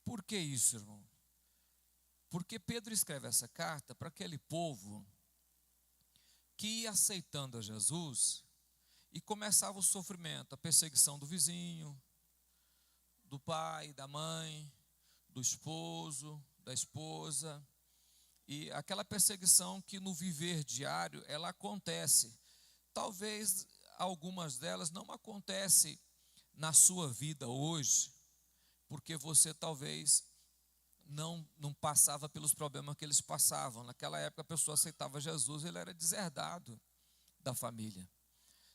Por que isso, irmão? Porque Pedro escreve essa carta para aquele povo que ia aceitando a Jesus e começava o sofrimento, a perseguição do vizinho, do pai, da mãe, do esposo, da esposa, e aquela perseguição que no viver diário ela acontece. Talvez algumas delas não acontecem na sua vida hoje, porque você talvez não passava pelos problemas que eles passavam. Naquela época a pessoa aceitava Jesus, ele era deserdado da família.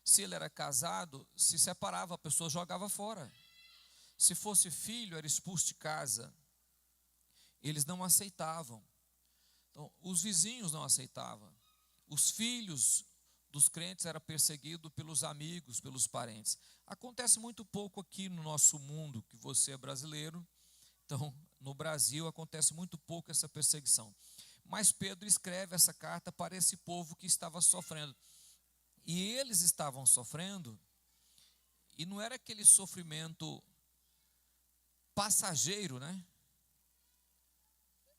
Se ele era casado, se separava, a pessoa jogava fora. Se fosse filho, era expulso de casa. Eles não aceitavam. Então, os vizinhos não aceitavam. Os filhos dos crentes eram perseguidos pelos amigos, pelos parentes. Acontece muito pouco aqui no nosso mundo, que você é brasileiro. Então, no Brasil acontece muito pouco essa perseguição. Mas Pedro escreve essa carta para esse povo que estava sofrendo. E eles estavam sofrendo, e não era aquele sofrimento passageiro, né?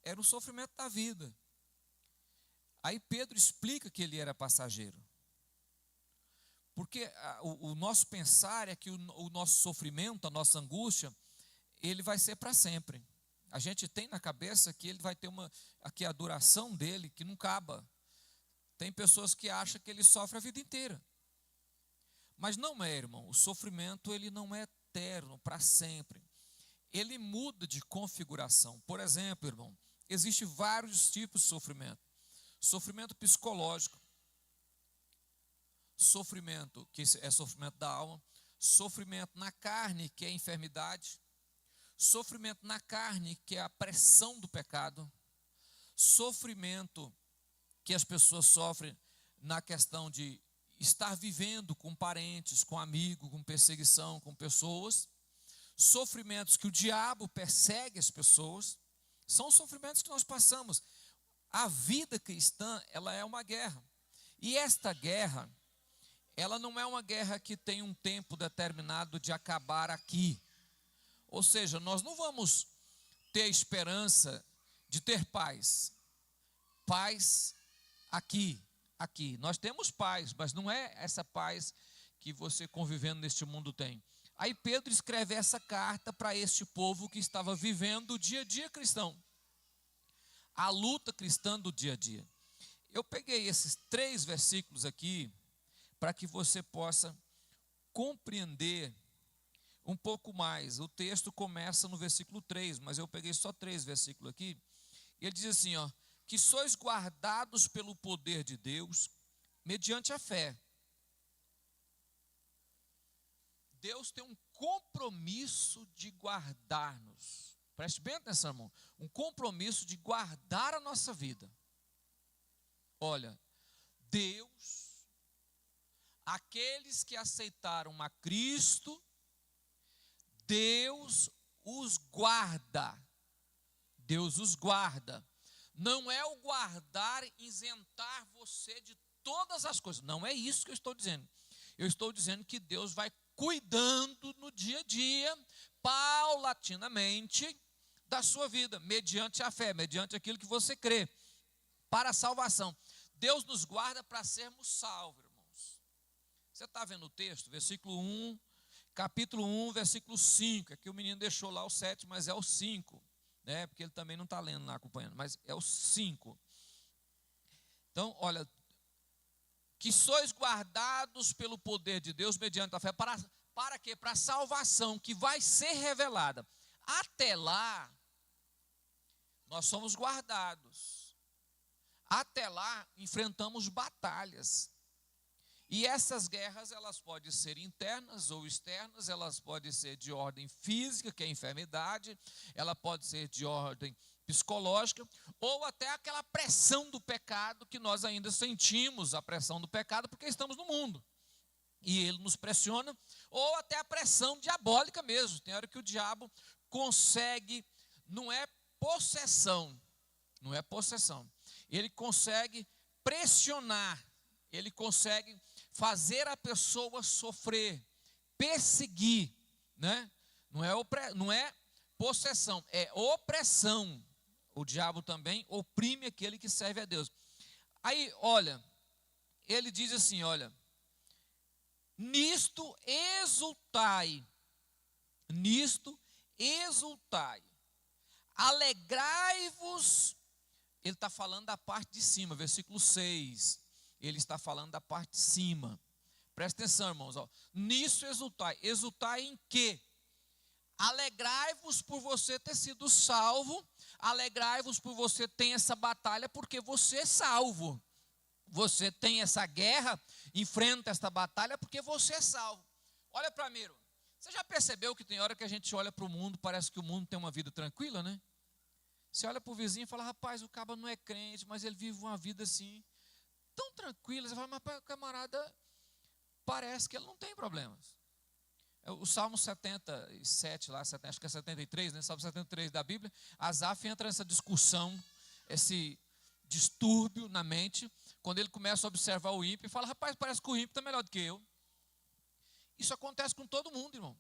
Era o sofrimento da vida. Aí Pedro explica que ele era passageiro. Porque o nosso pensar é que o nosso sofrimento, a nossa angústia, ele vai ser para sempre. A gente tem na cabeça que ele vai ter aqui a duração dele, que não acaba. Tem pessoas que acham que ele sofre a vida inteira. Mas não é, irmão. O sofrimento, ele não é eterno, para sempre. Ele muda de configuração. Por exemplo, irmão, existem vários tipos de sofrimento. Sofrimento psicológico. Sofrimento, que é sofrimento da alma. Sofrimento na carne, que é enfermidade. Sofrimento na carne, que é a pressão do pecado. Sofrimento que as pessoas sofrem na questão de estar vivendo com parentes, com amigos, com perseguição, com pessoas. Sofrimentos que o diabo persegue as pessoas. São sofrimentos que nós passamos. A vida cristã, ela é uma guerra. E esta guerra, ela não é uma guerra que tem um tempo determinado de acabar aqui. Ou seja, nós não vamos ter esperança de ter paz. Paz aqui. Nós temos paz, mas não é essa paz que você convivendo neste mundo tem. Aí Pedro escreve essa carta para este povo que estava vivendo o dia a dia cristão. A luta cristã do dia a dia. Eu peguei esses 3 versículos aqui para que você possa compreender um pouco mais. O texto começa no versículo 3, mas eu peguei só 3 versículos aqui. E ele diz assim, ó, que sois guardados pelo poder de Deus, mediante a fé. Deus tem um compromisso de guardar-nos. Preste bem atenção, irmão. Um compromisso de guardar a nossa vida. Olha, Deus, aqueles que aceitaram a Cristo, Deus os guarda. Deus os guarda. Não é o guardar, isentar você de todas as coisas. Não é isso que eu estou dizendo. Eu estou dizendo que Deus vai cuidando no dia a dia, paulatinamente, da sua vida, mediante a fé, mediante aquilo que você crê, para a salvação. Deus nos guarda para sermos salvos, irmãos. Você está vendo o texto? Versículo 1, capítulo 1, versículo 5. Aqui o menino deixou lá o 7, mas é o 5. Né? Porque ele também não está lendo lá, acompanhando, mas é o 5. Então, olha, que sois guardados pelo poder de Deus mediante a fé, para quê? Para a salvação que vai ser revelada. Até lá, nós somos guardados. Até lá, enfrentamos batalhas. E essas guerras, elas podem ser internas ou externas, elas podem ser de ordem física, que é a enfermidade, ela pode ser de ordem psicológica, ou até aquela pressão do pecado, que nós ainda sentimos a pressão do pecado, porque estamos no mundo. E ele nos pressiona, ou até a pressão diabólica mesmo. Tem hora que o diabo consegue, não é possessão, ele consegue pressionar, ele consegue fazer a pessoa sofrer, perseguir, né? Não é possessão, é opressão. O diabo também oprime aquele que serve a Deus. Aí, olha, ele diz assim, olha, nisto exultai, alegrai-vos. Ele está falando da parte de cima, versículo 6, ele está falando da parte de cima. Presta atenção, irmãos, ó. Nisso exultai em quê? Alegrai-vos por você ter sido salvo, alegrai-vos por você ter essa batalha, porque você é salvo. Você tem essa guerra, enfrenta esta batalha, porque você é salvo. Olha para mim, você já percebeu que tem hora que a gente olha para o mundo, parece que o mundo tem uma vida tranquila, né? Você olha para o vizinho e fala, rapaz, o cara não é crente, mas ele vive uma vida assim, tão tranquila. Você fala, mas o camarada, parece que ele não tem problemas. O Salmo 77, lá, acho que é 73, né? Salmo 73 da Bíblia, Asaf entra nessa discussão, esse distúrbio na mente, quando ele começa a observar o ímpio e fala, rapaz, parece que o ímpio está melhor do que eu. Isso acontece com todo mundo, irmão.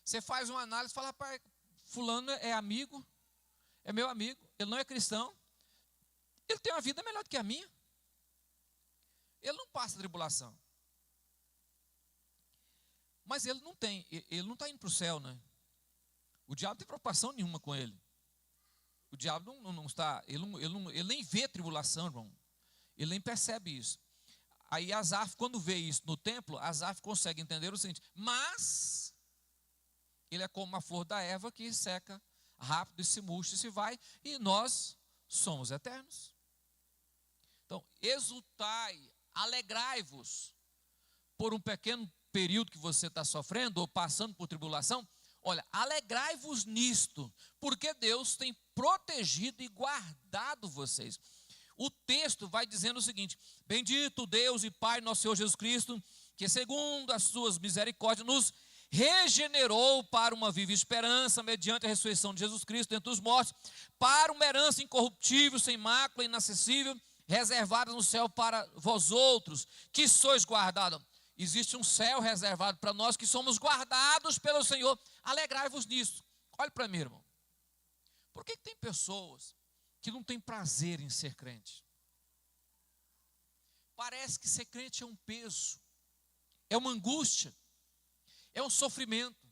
Você faz uma análise e fala, rapaz, fulano é amigo, é meu amigo, ele não é cristão, ele tem uma vida melhor do que a minha. Ele não passa tribulação. Mas ele não está indo para o céu, né? O diabo não tem preocupação nenhuma com ele. O diabo não está, ele nem vê tribulação, irmão. Ele nem percebe isso. Aí Asaf, quando vê isso no templo, Asaf consegue entender o seguinte, mas ele é como uma flor da erva que seca rápido e se murcha e se vai, e nós somos eternos. Então, exultai, alegrai-vos por um pequeno período que você está sofrendo ou passando por tribulação. Olha, alegrai-vos nisto, porque Deus tem protegido e guardado vocês. O texto vai dizendo o seguinte, bendito Deus e Pai nosso Senhor Jesus Cristo, que segundo as suas misericórdias nos regenerou para uma viva esperança, mediante a ressurreição de Jesus Cristo dentre os mortos, para uma herança incorruptível, sem mácula, inacessível, reservada no céu para vós outros, que sois guardados. Existe um céu reservado para nós, que somos guardados pelo Senhor. Alegrai-vos nisso. Olhe para mim, irmão. Por que tem pessoas que não têm prazer em ser crente? Parece que ser crente é um peso, é uma angústia, é um sofrimento.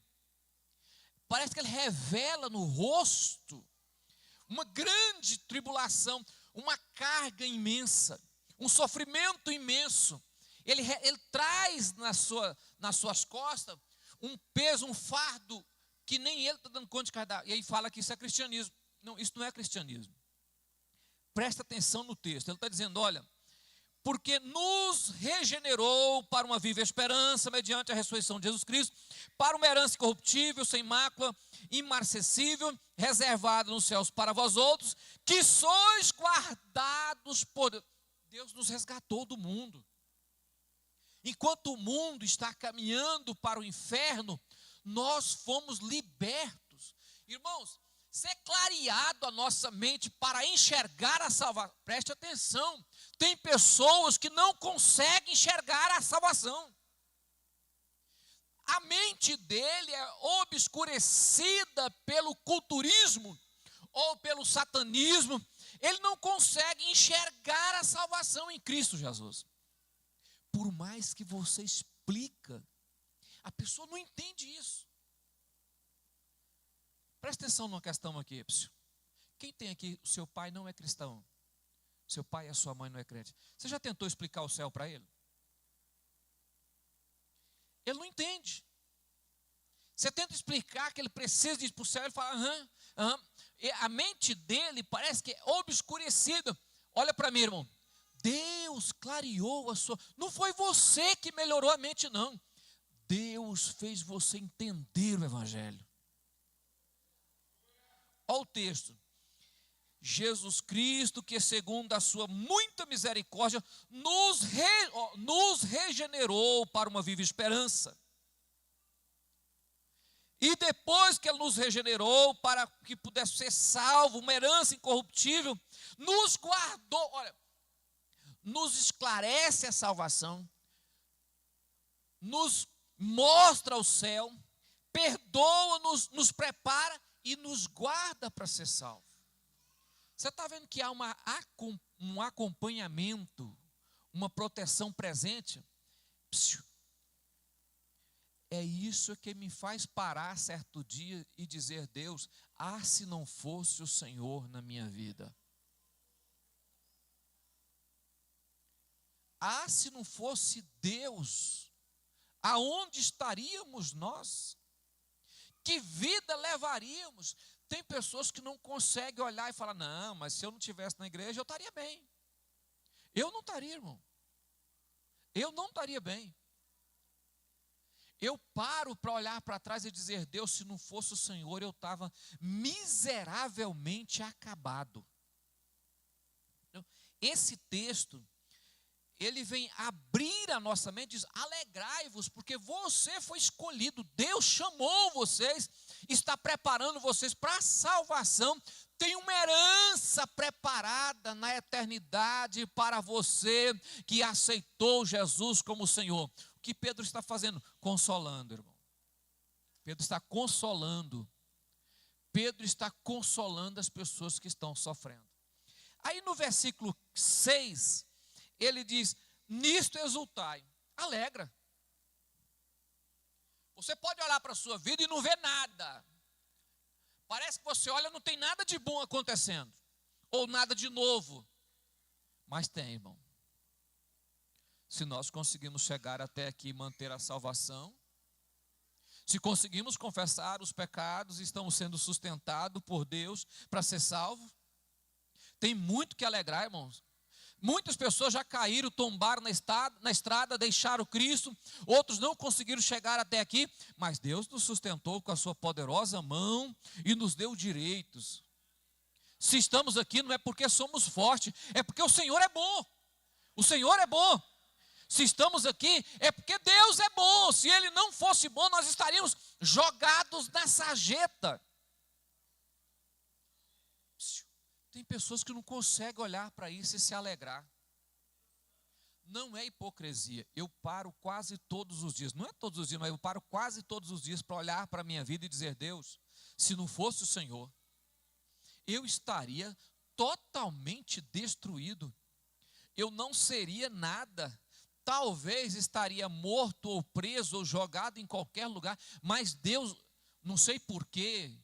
Parece que ele revela no rosto uma grande tribulação, uma carga imensa, um sofrimento imenso. Ele traz nas suas costas um peso, um fardo, que nem ele está dando conta de carregar. E aí fala que isso é cristianismo. Não, isso não é cristianismo. Presta atenção no texto. Ele está dizendo, olha, porque nos regenerou para uma viva esperança, mediante a ressurreição de Jesus Cristo, para uma herança incorruptível, sem mácula, imarcessível, reservada nos céus para vós outros, que sois guardados por Deus. Deus nos resgatou do mundo. Enquanto o mundo está caminhando para o inferno, nós fomos libertos. Irmãos, ser clareado a nossa mente para enxergar a salvação. Preste atenção, tem pessoas que não conseguem enxergar a salvação. A mente dele é obscurecida pelo culturismo ou pelo satanismo. Ele não consegue enxergar a salvação em Cristo Jesus. Por mais que você explica, a pessoa não entende isso. Presta atenção numa questão aqui, Epsio. Quem tem aqui, o seu pai não é cristão? Seu pai e a sua mãe não é crente. Você já tentou explicar o céu para ele? Ele não entende. Você tenta explicar que ele precisa de ir para o céu, ele fala, aham. E a mente dele parece que é obscurecida. Olha para mim, irmão. Deus clareou a sua... Não foi você que melhorou a mente, não. Deus fez você entender o Evangelho. Olha o texto. Jesus Cristo, que segundo a sua muita misericórdia, nos regenerou para uma viva esperança. E depois que Ele nos regenerou, para que pudesse ser salvo, uma herança incorruptível, nos guardou, olha, nos esclarece a salvação, nos mostra o céu, perdoa-nos, nos prepara e nos guarda para ser salvo. Você está vendo que há um acompanhamento, uma proteção presente? É isso que me faz parar certo dia e dizer: Deus, se não fosse o Senhor na minha vida. Se não fosse Deus, aonde estaríamos nós? Que vida levaríamos? Tem pessoas que não conseguem olhar e falar: não, mas se eu não estivesse na igreja, eu estaria bem. Eu não estaria, irmão. Eu não estaria bem. Eu paro para olhar para trás e dizer: Deus, se não fosse o Senhor, eu estava miseravelmente acabado. Esse texto, ele vem abrir a nossa mente e diz: alegrai-vos, porque você foi escolhido, Deus chamou vocês, está preparando vocês para a salvação, tem uma herança preparada na eternidade para você que aceitou Jesus como Senhor. O que Pedro está fazendo? Consolando, irmão. Pedro está consolando. Pedro está consolando as pessoas que estão sofrendo. Aí no versículo 6, ele diz: nisto exultai, alegra. Você pode olhar para a sua vida e não ver nada. Parece que você olha e não tem nada de bom acontecendo. Ou nada de novo. Mas tem, irmão. Se nós conseguimos chegar até aqui e manter a salvação, se conseguimos confessar os pecados e estamos sendo sustentados por Deus para ser salvos, tem muito que alegrar, irmãos. Muitas pessoas já caíram, tombaram na estrada, deixaram Cristo, outros não conseguiram chegar até aqui, mas Deus nos sustentou com a sua poderosa mão e nos deu direitos. Se estamos aqui não é porque somos fortes, é porque o Senhor é bom. O Senhor é bom. Se estamos aqui é porque Deus é bom. Se Ele não fosse bom, nós estaríamos jogados na sarjeta. Tem pessoas que não conseguem olhar para isso e se alegrar. Não é hipocrisia. Eu paro quase todos os dias, não é todos os dias, mas eu paro quase todos os dias para olhar para a minha vida e dizer: Deus, se não fosse o Senhor, eu estaria totalmente destruído. Eu não seria nada. Talvez estaria morto ou preso ou jogado em qualquer lugar, mas Deus, não sei porquê,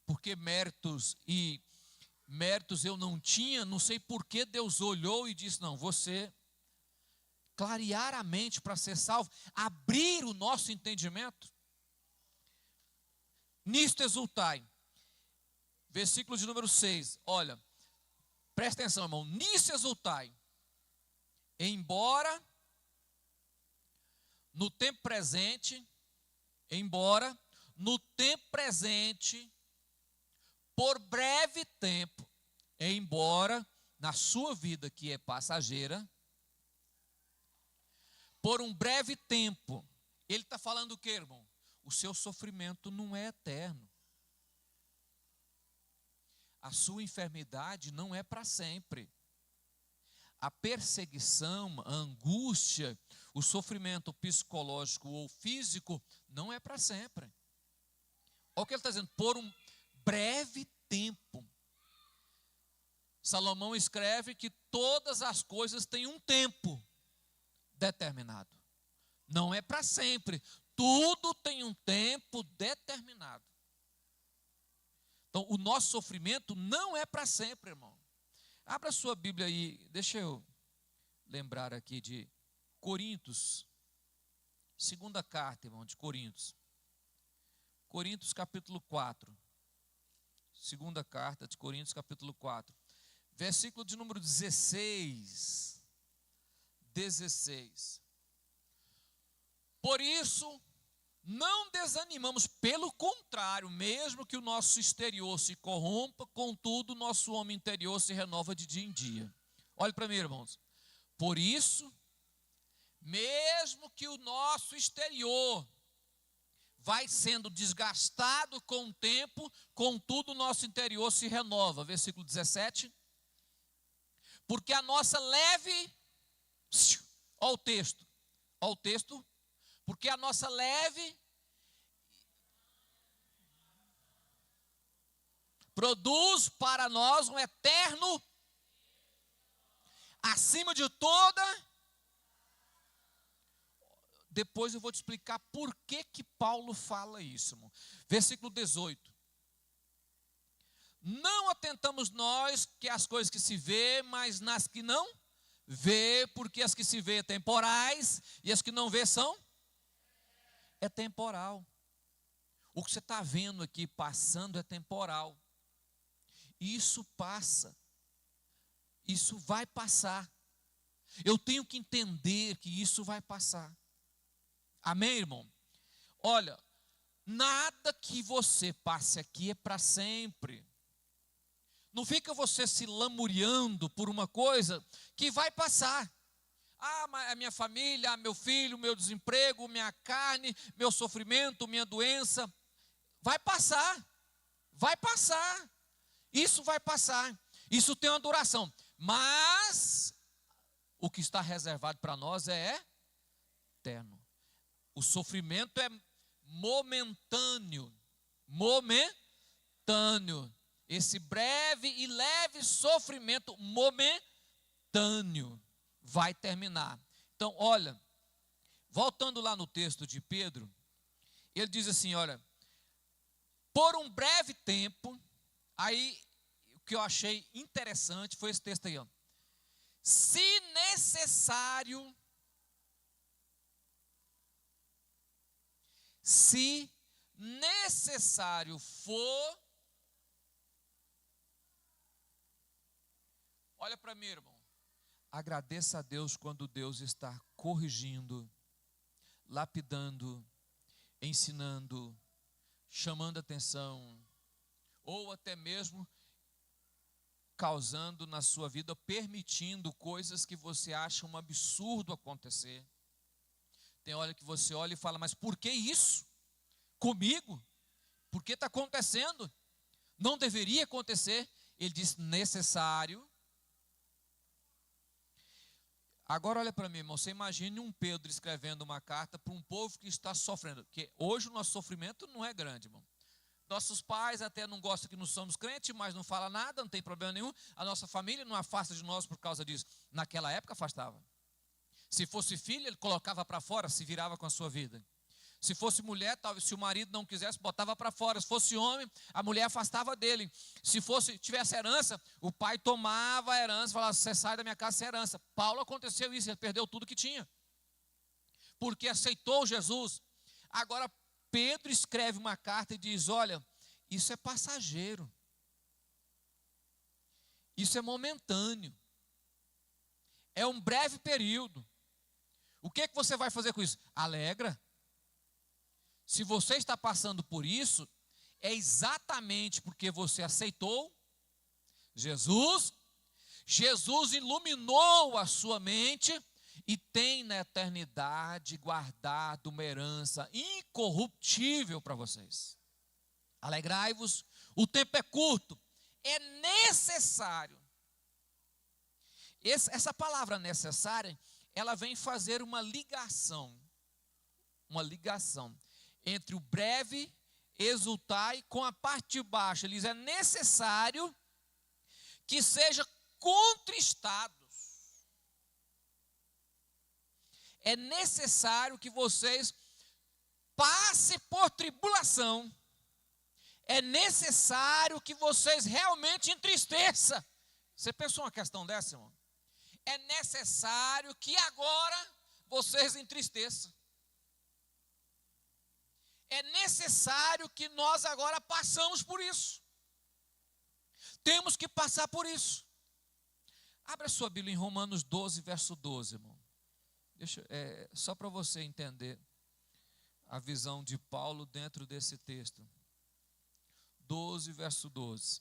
porque méritos eu não tinha, não sei por que Deus olhou e disse: não, você clarear a mente para ser salvo, abrir o nosso entendimento. Nisto exultai. Versículo de número 6, olha, presta atenção, irmão. Nisto exultai, embora no tempo presente, por breve tempo, embora na sua vida que é passageira, por um breve tempo, ele está falando o que, irmão? O seu sofrimento não é eterno. A sua enfermidade não é para sempre. A perseguição, a angústia, o sofrimento psicológico ou físico não é para sempre. Olha o que ele está dizendo: por um breve tempo. Salomão escreve que todas as coisas têm um tempo determinado. Não é para sempre. Tudo tem um tempo determinado. Então, o nosso sofrimento não é para sempre, irmão. Abra sua Bíblia aí, deixa eu lembrar aqui de Coríntios, segunda carta, irmão, de Coríntios. Coríntios capítulo 4. Segunda carta de Coríntios capítulo 4. Versículo de número 16. Por isso, não desanimamos, pelo contrário, mesmo que o nosso exterior se corrompa, contudo, o nosso homem interior se renova de dia em dia. Olhe para mim, irmãos. Por isso, mesmo que o nosso exterior vai sendo desgastado com o tempo, contudo, o nosso interior se renova. Versículo 17. Porque a nossa leve, olha o texto, porque a nossa leve produz para nós um eterno, acima de toda. Depois eu vou te explicar por que Paulo fala isso, irmão. Versículo 18. Não atentamos nós que as coisas que se vê, mas nas que não vê, porque as que se vê temporais e as que não vê são temporal. O que você está vendo aqui passando é temporal. Isso passa. Isso vai passar. Eu tenho que entender que isso vai passar. Amém, irmão? Olha, nada que você passe aqui é para sempre. Não fica você se lamuriando por uma coisa que vai passar. Mas a minha família, meu filho, meu desemprego, minha carne, meu sofrimento, minha doença. Vai passar. Vai passar. Isso vai passar. Isso tem uma duração. Mas o que está reservado para nós é eterno. O sofrimento é momentâneo. Momentâneo. Esse breve e leve sofrimento momentâneo vai terminar. Então, olha, voltando lá no texto de Pedro, ele diz assim, olha, por um breve tempo, aí o que eu achei interessante foi esse texto aí, ó. Se necessário for, olha para mim, irmão. Agradeça a Deus quando Deus está corrigindo, lapidando, ensinando, chamando atenção, ou até mesmo causando na sua vida, permitindo coisas que você acha um absurdo acontecer. Tem hora que você olha e fala, mas por que isso? Comigo? Por que está acontecendo? Não deveria acontecer. Ele diz, necessário. Agora olha para mim, irmão, você imagine um Pedro escrevendo uma carta para um povo que está sofrendo, porque hoje o nosso sofrimento não é grande, irmão. Nossos pais até não gostam que nós somos crentes, mas não fala nada, não tem problema nenhum. A nossa família não afasta de nós por causa disso. Naquela época afastava. Se fosse filho, ele colocava para fora, se virava com a sua vida. Se fosse mulher, talvez, se o marido não quisesse, botava para fora. Se fosse homem, a mulher afastava dele. Se tivesse herança, o pai tomava a herança e falava, você sai da minha casa sem herança. Paulo aconteceu isso, ele perdeu tudo que tinha. Porque aceitou Jesus. Agora, Pedro escreve uma carta e diz, olha, isso é passageiro. Isso é momentâneo. É um breve período. O que você vai fazer com isso? Alegra. Se você está passando por isso, é exatamente porque você aceitou Jesus. Jesus iluminou a sua mente e tem na eternidade guardado uma herança incorruptível para vocês. Alegrai-vos, o tempo é curto, é necessário. Essa palavra necessária, ela vem fazer uma ligação entre o breve, exultai, com a parte de baixo. Ele diz, é necessário que seja contristados. É necessário que vocês passem por tribulação. É necessário que vocês realmente entristeçam. Você pensou uma questão dessa, irmão? É necessário que agora vocês entristeçam. É necessário que nós agora passamos por isso. Temos que passar por isso. Abra sua Bíblia em Romanos 12, verso 12, irmão. Só para você entender a visão de Paulo dentro desse texto. 12, verso 12.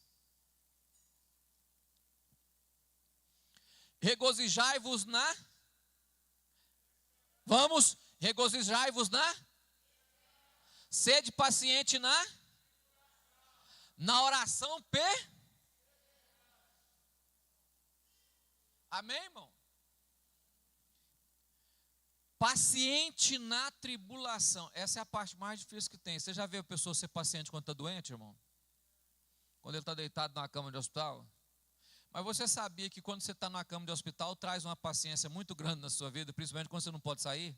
Regozijai-vos na... Vamos, regozijai-vos na... Sede paciente na oração Amém, irmão? Paciente na tribulação. Essa é a parte mais difícil que tem. Você já viu a pessoa ser paciente quando está doente, irmão? quando ele está deitado numa cama de hospital. Mas você sabia que quando você está numa cama de hospital, traz uma paciência muito grande na sua vida, principalmente quando você não pode sair?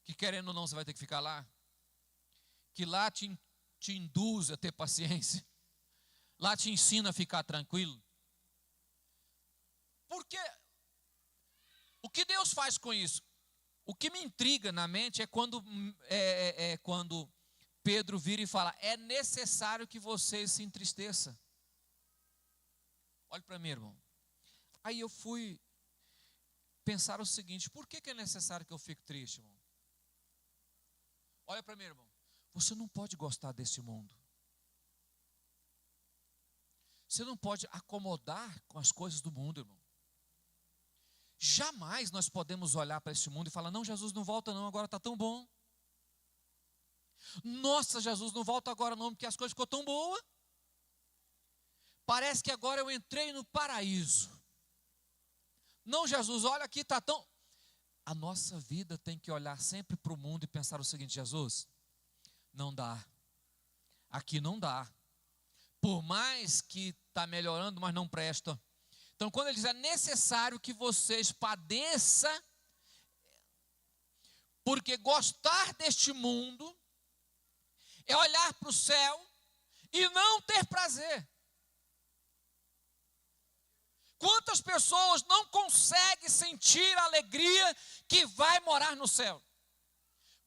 Que querendo ou não, você vai ter que ficar lá? Que lá te induz a ter paciência. Lá te ensina a ficar tranquilo. Porque o que Deus faz com isso? O que me intriga na mente é quando Pedro vira e fala: é necessário que você se entristeça. Olhe para mim, irmão. Aí eu fui pensar o seguinte: por que é necessário que eu fique triste, irmão? Olha para mim, irmão. Você não pode gostar desse mundo. Você não pode acomodar com as coisas do mundo, irmão. Jamais nós podemos olhar para esse mundo e falar: não, Jesus, não volta não, agora está tão bom. Nossa, Jesus, não volta agora não, porque as coisas ficou tão boas. Parece que agora eu entrei no paraíso. Não, Jesus, olha aqui, está tão... A nossa vida tem que olhar sempre para o mundo e pensar o seguinte: Jesus, não dá. Aqui não dá. Por mais que está melhorando, mas não presta. Então, quando ele diz: é necessário que vocês padeçam, porque gostar deste mundo é olhar para o céu e não ter prazer. Quantas pessoas não conseguem sentir a alegria que vai morar no céu?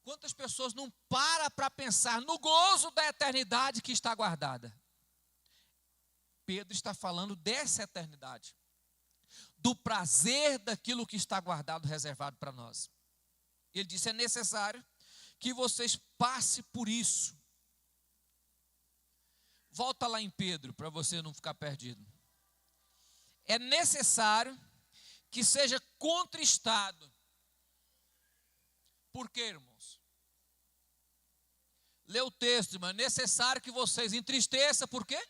Quantas pessoas não param para pensar no gozo da eternidade que está guardada? Pedro está falando dessa eternidade, do prazer daquilo que está guardado, reservado para nós. Ele disse: é necessário que vocês passem por isso. Volta lá em Pedro, para você não ficar perdido. É necessário que seja contristado. Por quê, irmãos? Lê o texto, irmão. É necessário que vocês entristeçam, por quê?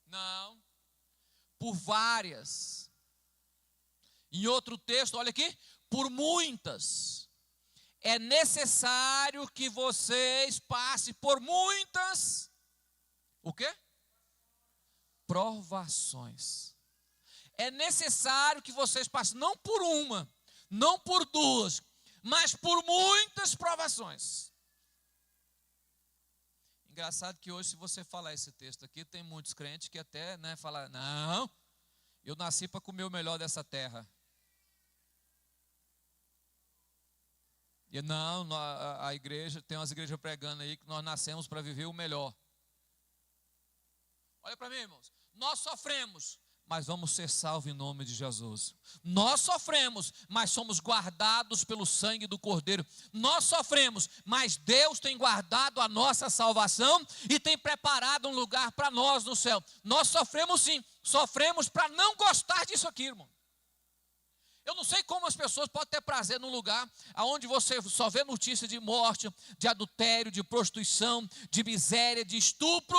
Não. Por várias. Em outro texto, olha aqui, por muitas. É necessário que vocês passem por muitas, o quê? Provações. É necessário que vocês passem, não por uma, não por duas, mas por muitas provações. Engraçado que hoje, se você falar esse texto aqui, tem muitos crentes que até falam: não, eu nasci para comer o melhor dessa terra. E não, a igreja, tem umas igrejas pregando aí que nós nascemos para viver o melhor. Olha para mim, irmãos. Nós sofremos, mas vamos ser salvos em nome de Jesus. Nós sofremos, mas somos guardados pelo sangue do Cordeiro. Nós sofremos, mas Deus tem guardado a nossa salvação e tem preparado um lugar para nós no céu. Nós sofremos sim, sofremos para não gostar disso aqui, irmão. Eu não sei como as pessoas podem ter prazer num lugar onde você só vê notícia de morte, de adultério, de prostituição, de miséria, de estupro.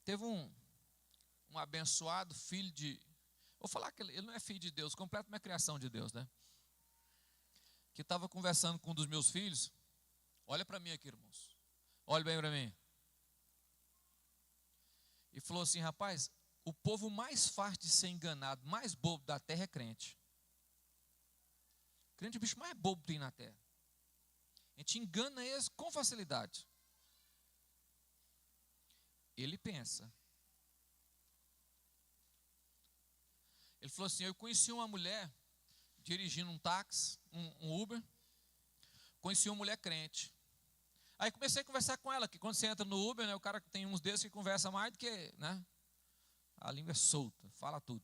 Teve um abençoado filho de... Vou falar que ele não é filho de Deus, completa uma criação de Deus, né? Que estava conversando com um dos meus filhos. Olha para mim aqui, irmãos. Olha bem para mim. E falou assim: rapaz, o povo mais fácil de ser enganado, mais bobo da terra é crente. Crente é o bicho mais bobo que tem na terra. A gente engana eles com facilidade. Ele pensa. Ele falou assim: eu conheci uma mulher dirigindo um táxi, um Uber. Conheci uma mulher crente. Aí comecei a conversar com ela, que quando você entra no Uber, né, o cara tem uns desses que conversa mais do que, né? A língua é solta, fala tudo.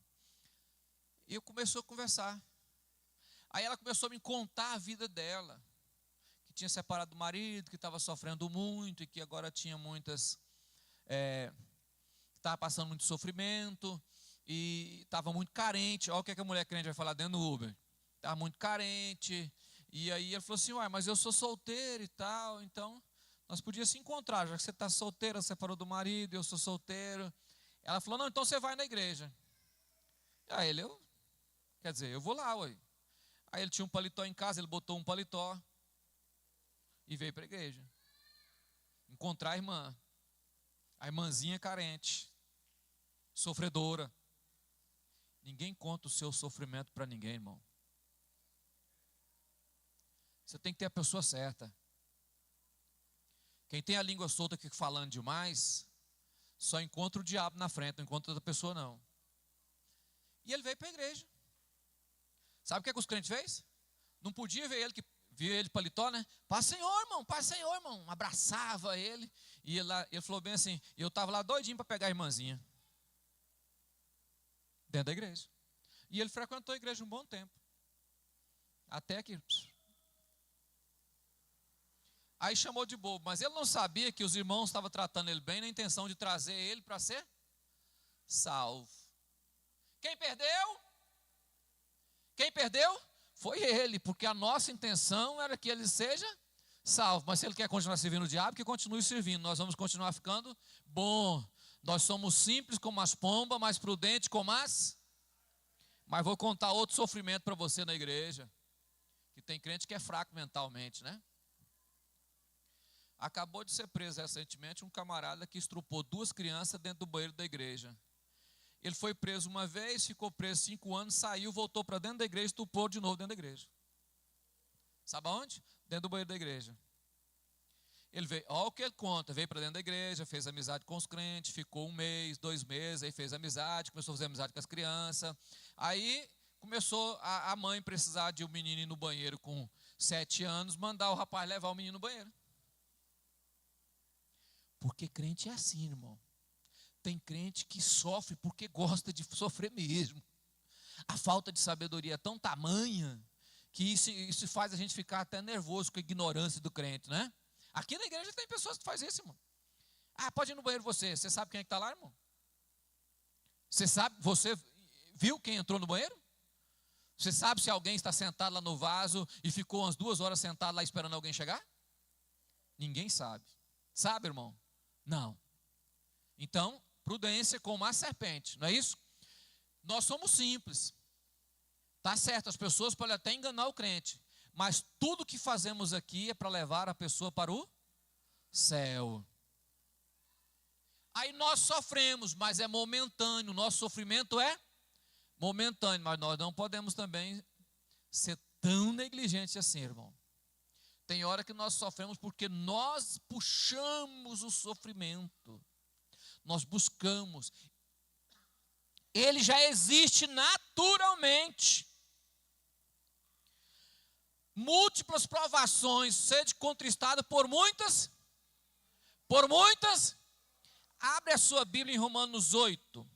E eu comecei a conversar. Aí ela começou a me contar a vida dela. Que tinha separado do marido, que estava sofrendo muito e que agora tinha muitas... estava passando muito sofrimento e estava muito carente. Olha o que a mulher crente vai falar dentro do Uber. Estava muito carente. E aí ele falou assim: uai, mas eu sou solteiro e tal, então nós podíamos se encontrar, já que você está solteira, separou do marido, eu sou solteiro. Ela falou: não, então você vai na igreja. Aí eu vou lá, ué. Aí ele tinha um paletó em casa, ele botou um paletó e veio para a igreja. Encontrar a irmãzinha carente, sofredora. Ninguém conta o seu sofrimento para ninguém, irmão. Você tem que ter a pessoa certa. Quem tem a língua solta aqui falando demais, só encontra o diabo na frente, não encontra outra pessoa não. E ele veio para a igreja. Sabe o que os crentes fez? Não podia ver ele, que via ele de paletó, né? Paz Senhor, irmão. Abraçava ele. E ele falou bem assim, eu estava lá doidinho para pegar a irmãzinha. Dentro da igreja. E ele frequentou a igreja um bom tempo. Até que... Aí chamou de bobo, mas ele não sabia que os irmãos estavam tratando ele bem na intenção de trazer ele para ser salvo. Quem perdeu? Quem perdeu? Foi ele, porque a nossa intenção era que ele seja salvo. Mas se ele quer continuar servindo o diabo, que continue servindo. Nós vamos continuar ficando bom. Nós somos simples como as pombas, mais prudentes como as... Mas vou contar outro sofrimento para você na igreja. Que tem crente que é fraco mentalmente, né? Acabou de ser preso recentemente um camarada que estrupou 2 crianças dentro do banheiro da igreja. Ele foi preso uma vez, ficou preso 5 anos, saiu, voltou para dentro da igreja e estuprou de novo dentro da igreja. Sabe aonde? Dentro do banheiro da igreja. Ele veio, olha o que ele conta, veio para dentro da igreja, fez amizade com os crentes, ficou 1 mês, 2 meses, aí fez amizade, começou a fazer amizade com as crianças. Aí começou a mãe precisar de um menino ir no banheiro com 7 anos, mandar o rapaz levar o menino no banheiro. Porque crente é assim, irmão. Tem crente que sofre porque gosta de sofrer mesmo. A falta de sabedoria é tão tamanha que isso faz a gente ficar até nervoso com a ignorância do crente, né? Aqui na igreja tem pessoas que fazem isso, irmão. Ah, pode ir no banheiro você. Você sabe quem é que está lá, irmão? Você viu quem entrou no banheiro? Você sabe se alguém está sentado lá no vaso e ficou umas 2 horas sentado lá esperando alguém chegar? Ninguém sabe. Sabe, irmão? Não. Então, prudência como a serpente, não é isso? Nós somos simples. Tá certo, as pessoas podem até enganar o crente, mas tudo que fazemos aqui é para levar a pessoa para o céu. Aí nós sofremos, mas é momentâneo, nosso sofrimento é momentâneo, mas nós não podemos também ser tão negligentes assim, irmão. Tem hora que nós sofremos porque nós puxamos o sofrimento. Nós buscamos. Ele já existe naturalmente. Múltiplas provações, sede contristado por muitas. Abre a sua Bíblia em Romanos 8.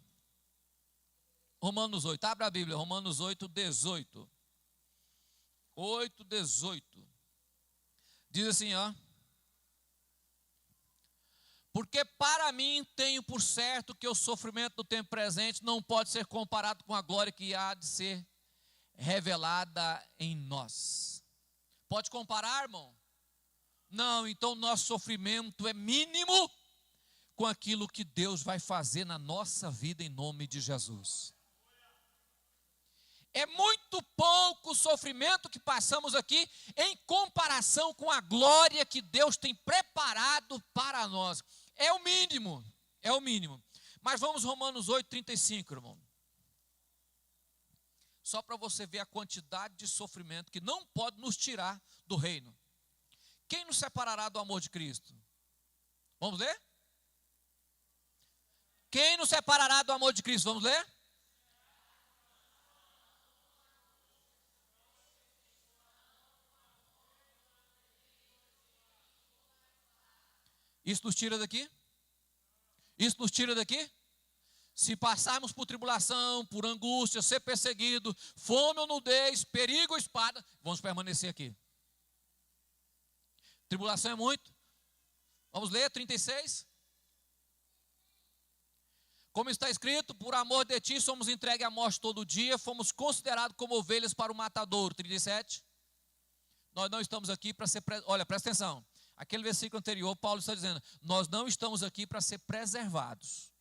Romanos 8, abre a Bíblia, Romanos 8, 18. 8, 18. Diz assim, ó. Porque para mim tenho por certo que o sofrimento do tempo presente não pode ser comparado com a glória que há de ser revelada em nós. Pode comparar, irmão? Não, então nosso sofrimento é mínimo com aquilo que Deus vai fazer na nossa vida em nome de Jesus. É muito pouco o sofrimento que passamos aqui em comparação com a glória que Deus tem preparado para nós. É o mínimo, é o mínimo. Mas vamos Romanos 8, 35, irmão. Só para você ver a quantidade de sofrimento que não pode nos tirar do reino. Quem nos separará do amor de Cristo? Vamos ler? Quem nos separará do amor de Cristo? Vamos ler? Isso nos tira daqui? Isso nos tira daqui? Se passarmos por tribulação, por angústia, ser perseguido, fome ou nudez, perigo ou espada, vamos permanecer aqui. Tribulação é muito. Vamos ler 36. Como está escrito, por amor de ti somos entregues à morte todo dia, fomos considerados como ovelhas para o matadouro. 37. Nós não estamos aqui para ser... Olha, presta atenção. Aquele versículo anterior, Paulo está dizendo, nós não estamos aqui para ser preservados.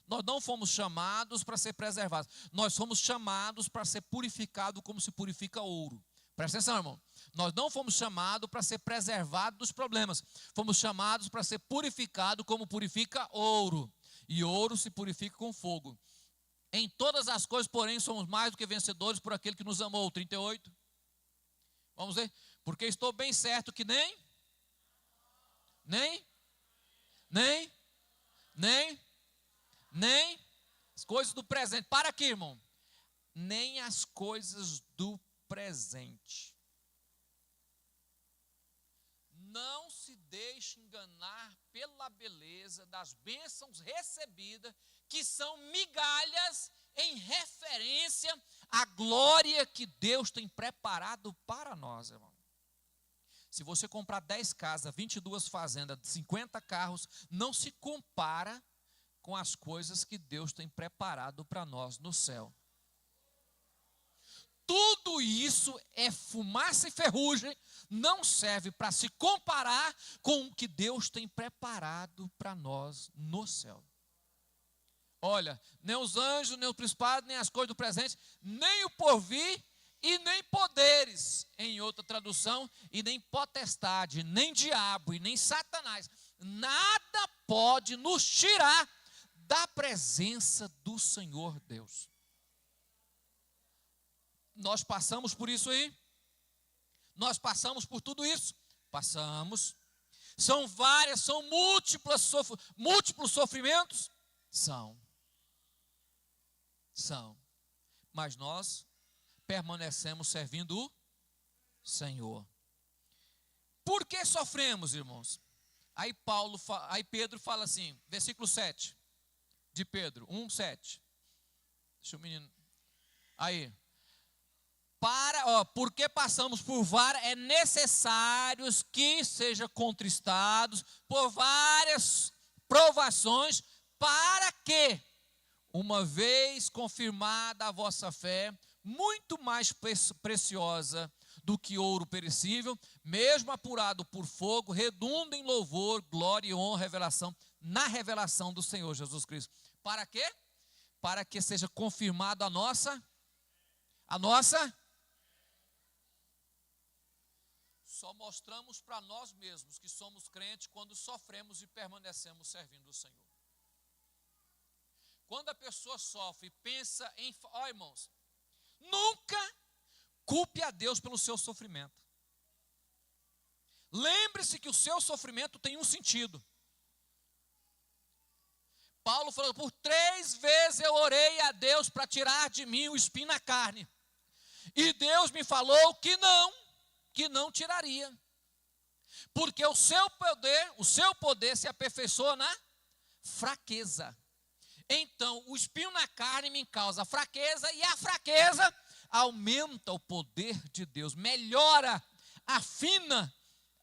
Nós não fomos chamados para ser preservados. Nós fomos chamados para ser purificados como se purifica ouro. Presta atenção, irmão. Nós não fomos chamados para ser preservados dos problemas. Fomos chamados para ser purificados como purifica ouro. E ouro se purifica com fogo. Em todas as coisas, porém, somos mais do que vencedores por aquele que nos amou. 38. Vamos ver. Porque estou bem certo que nem as coisas do presente. Para aqui, irmão. Nem as coisas do presente. Não se deixe enganar pela beleza das bênçãos recebidas, que são migalhas em referência à glória que Deus tem preparado para nós, irmão. Se você comprar 10 casas, 22 fazendas, 50 carros, não se compara com as coisas que Deus tem preparado para nós no céu. Tudo isso é fumaça e ferrugem, não serve para se comparar com o que Deus tem preparado para nós no céu. Olha, nem os anjos, nem o principado, nem as coisas do presente, nem o porvir e nem poderes, em outra tradução, e nem potestade, nem diabo e nem Satanás, nada pode nos tirar da presença do Senhor Deus. Nós passamos por isso aí? Nós passamos por tudo isso? Passamos. São múltiplos sofrimentos? São. Mas nós permanecemos servindo o Senhor. Por que sofremos, irmãos? Aí Pedro fala assim, versículo 7 de Pedro, 1:7. Deixa o menino. Aí. Porque passamos por várias, é necessário que sejam contristados por várias provações, para que, uma vez confirmada a vossa fé, muito mais preciosa do que ouro perecível, mesmo apurado por fogo, redunda em louvor, glória e honra, na revelação do Senhor Jesus Cristo. Para quê? Para que seja confirmado a nossa. Só mostramos para nós mesmos que somos crentes quando sofremos e permanecemos servindo o Senhor. Quando a pessoa sofre e pensa em... irmãos, nunca culpe a Deus pelo seu sofrimento. Lembre-se que o seu sofrimento tem um sentido. Paulo falou, por 3 vezes eu orei a Deus para tirar de mim o espinho na carne. E Deus me falou que não tiraria. Porque o seu poder se aperfeiçoa na fraqueza. Então, o espinho na carne me causa fraqueza, e a fraqueza aumenta o poder de Deus, melhora, afina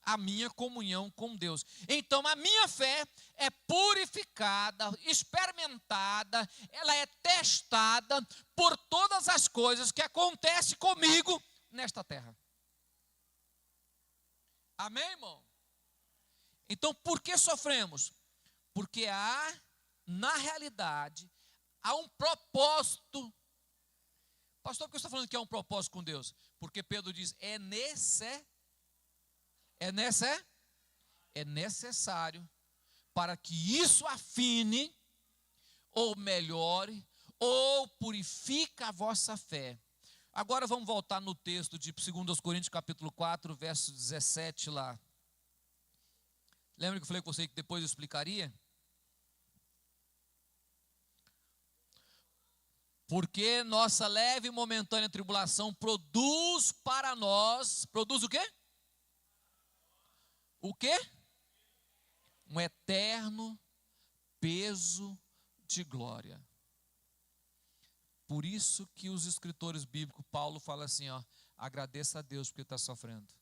a minha comunhão com Deus. Então, a minha fé é purificada, experimentada, ela é testada por todas as coisas que acontecem comigo nesta terra. Amém, irmão? Então, por que sofremos? Porque na realidade, há um propósito. Pastor, por que você está falando que há um propósito com Deus? Porque Pedro diz, é necessário para que isso afine, ou melhore, ou purifique a vossa fé. Agora vamos voltar no texto de 2 Coríntios capítulo 4, verso 17 lá. Lembra que eu falei com você que depois eu explicaria? Porque nossa leve e momentânea tribulação produz para nós, produz o quê? O quê? Um eterno peso de glória. Por isso que os escritores bíblicos, Paulo fala assim, agradeça a Deus porque está sofrendo.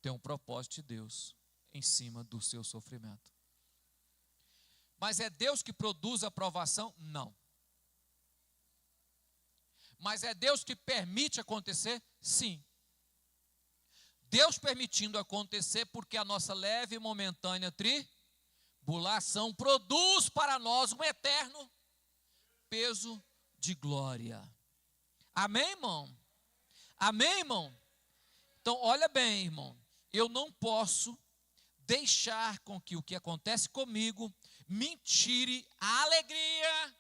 Tem um propósito de Deus em cima do seu sofrimento. Mas é Deus que produz a provação? Não. Mas é Deus que permite acontecer? Sim. Deus permitindo acontecer porque a nossa leve e momentânea tribulação produz para nós um eterno peso de glória. Amém, irmão? Amém, irmão? Então, olha bem, irmão, eu não posso deixar com que o que acontece comigo me tire a alegria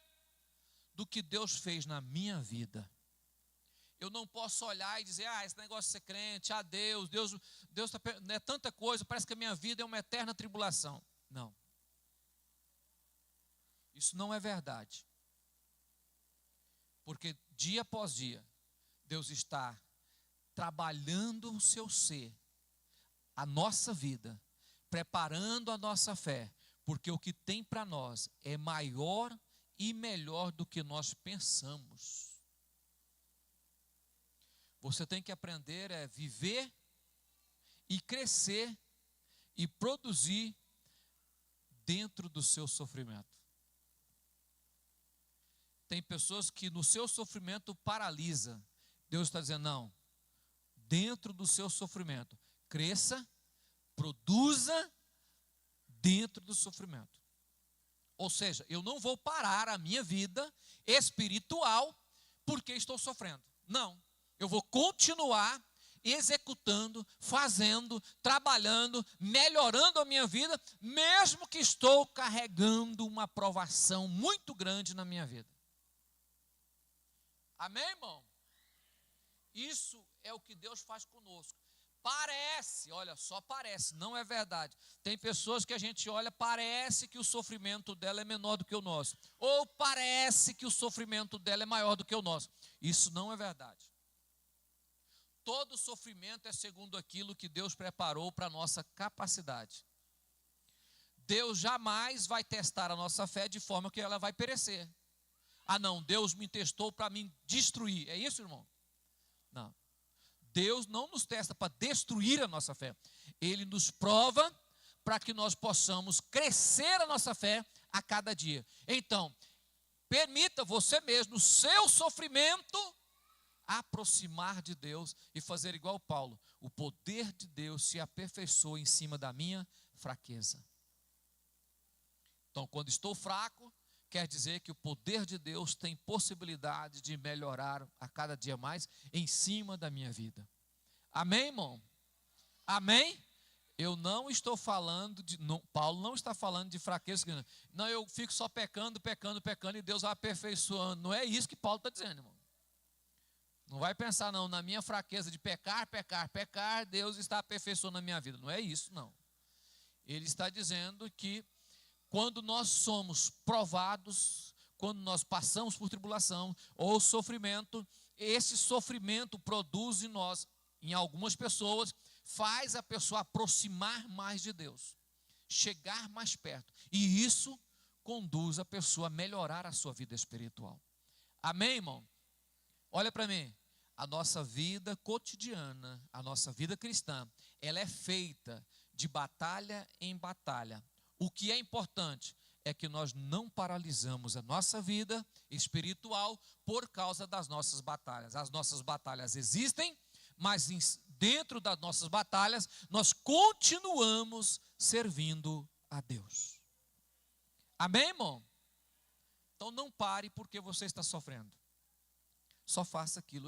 do que Deus fez na minha vida. Eu não posso olhar e dizer, esse negócio de ser crente, Deus é tanta coisa, parece que a minha vida é uma eterna tribulação. Não. Isso não é verdade. Porque dia após dia, Deus está trabalhando o seu ser, a nossa vida, preparando a nossa fé, porque o que tem para nós é maior e melhor do que nós pensamos. Você tem que aprender a viver e crescer e produzir dentro do seu sofrimento. Tem pessoas que no seu sofrimento paralisa. Deus está dizendo, não, dentro do seu sofrimento, cresça, produza dentro do sofrimento. Ou seja, eu não vou parar a minha vida espiritual porque estou sofrendo. Não, eu vou continuar executando, fazendo, trabalhando, melhorando a minha vida, mesmo que estou carregando uma provação muito grande na minha vida. Amém, irmão? Isso é o que Deus faz conosco. Parece, olha, só parece, não é verdade. Tem pessoas que a gente olha, parece que o sofrimento dela é menor do que o nosso. Ou parece que o sofrimento dela é maior do que o nosso. Isso não é verdade. Todo sofrimento é segundo aquilo que Deus preparou para a nossa capacidade. Deus jamais vai testar a nossa fé de forma que ela vai perecer. Não, Deus me testou para me destruir. É isso, irmão? Não. Deus não nos testa para destruir a nossa fé. Ele nos prova para que nós possamos crescer a nossa fé a cada dia. Então, permita você mesmo, no seu sofrimento, aproximar de Deus e fazer igual Paulo. O poder de Deus se aperfeiçoa em cima da minha fraqueza. Então, quando estou fraco, quer dizer que o poder de Deus tem possibilidade de melhorar a cada dia mais em cima da minha vida. Amém, irmão? Amém? Eu não estou falando Paulo não está falando de fraqueza. Não, eu fico só pecando e Deus vai aperfeiçoando. Não é isso que Paulo está dizendo, irmão. Não vai pensar, não, na minha fraqueza de pecar, Deus está aperfeiçoando a minha vida. Não é isso, não. Ele está dizendo que quando nós somos provados, quando nós passamos por tribulação ou sofrimento, esse sofrimento produz em nós, em algumas pessoas, faz a pessoa aproximar mais de Deus, chegar mais perto. E isso conduz a pessoa a melhorar a sua vida espiritual. Amém, irmão? Olha para mim, a nossa vida cotidiana, a nossa vida cristã, ela é feita de batalha em batalha. O que é importante é que nós não paralisamos a nossa vida espiritual por causa das nossas batalhas. As nossas batalhas existem, mas dentro das nossas batalhas nós continuamos servindo a Deus. Amém, irmão? Então não pare porque você está sofrendo. Só faça aquilo